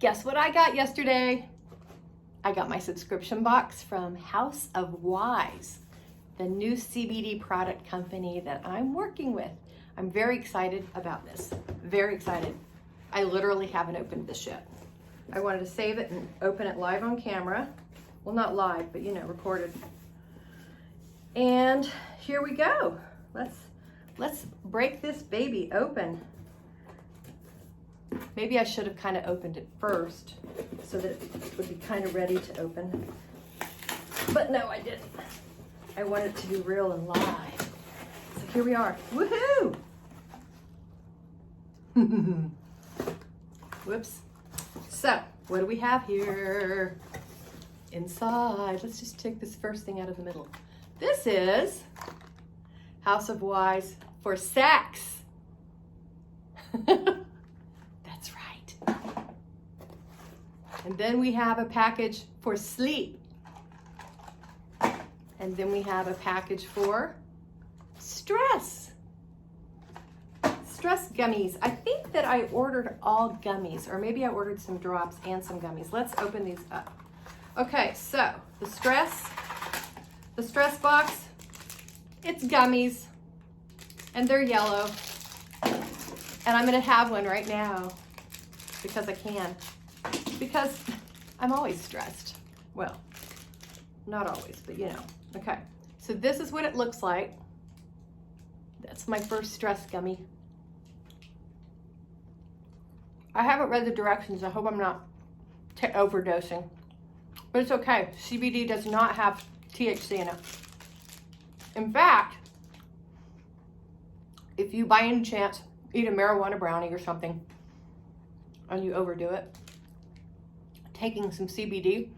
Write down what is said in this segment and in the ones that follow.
Guess what I got yesterday? I got my subscription box from House of Wise, the new CBD product company that I'm working with. I'm very excited about this, very excited. I literally haven't opened this yet. I wanted to save it and open it live on camera. Well, not live, but you know, recorded. And here we go. Let's break this baby open. Maybe I should have kind of opened it first so that it would be kind of ready to open. But no, I didn't. I want it to be real and live. So here we are. Woohoo! Whoops. So, what do we have here? Inside, let's just take this first thing out of the middle. This is House of Wise for sex. That's right. And then we have a package for sleep. And then we have a package for stress. Stress gummies. I think that I ordered all gummies, or maybe I ordered some drops and some gummies. Let's open these up. Okay, so the stress box, it's gummies, and they're yellow. And I'm gonna have one right now because I can. Because I'm always stressed. Well, not always, but you know. Okay, so this is what it looks like. That's my first stress gummy. I haven't read the directions. I hope I'm not overdosing. But it's okay. CBD does not have THC in it. In fact, if you by any chance eat a marijuana brownie or something and you overdo it, taking some CBD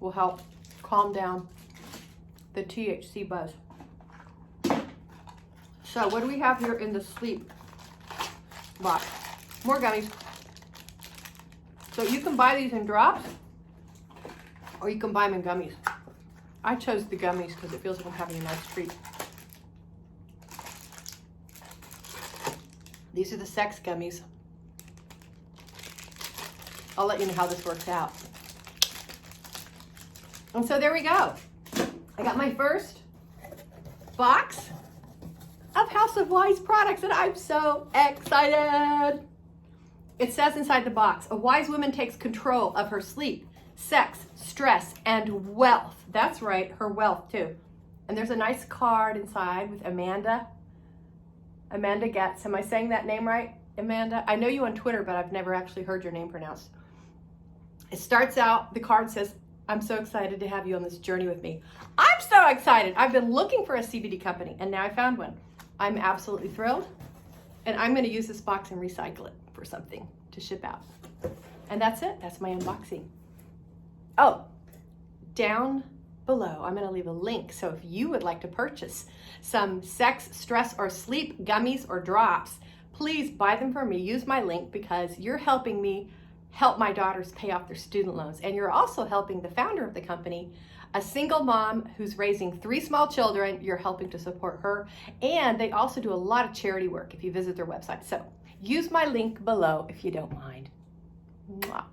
will help calm down the THC buzz. So what do we have here in the sleep box? More gummies. So you can buy these in drops or you can buy them in gummies. I chose the gummies because it feels like I'm having a nice treat. These are the sex gummies. I'll let you know how this works out. And so there we go. I got my first box of House of Wise products and I'm so excited. It says inside the box, a wise woman takes control of her sleep, sex, stress, and wealth. That's right, her wealth too. And there's a nice card inside with Amanda. Amanda Getz. Am I saying that name right, Amanda? I know you on Twitter, but I've never actually heard your name pronounced. It starts out, the card says, I'm so excited to have you on this journey with me. I'm so excited. I've been looking for a CBD company and now I found one. I'm absolutely thrilled. And I'm going to use this box and recycle it for something to ship out. And that's it. That's my unboxing. Oh, down below, I'm going to leave a link. So if you would like to purchase some sex, stress, or sleep gummies or drops, please buy them from me. Use my link because you're helping me help my daughters pay off their student loans. And you're also helping the founder of the company, a single mom who's raising 3 small children. You're helping to support her. And they also do a lot of charity work if you visit their website. So use my link below if you don't mind. Mwah.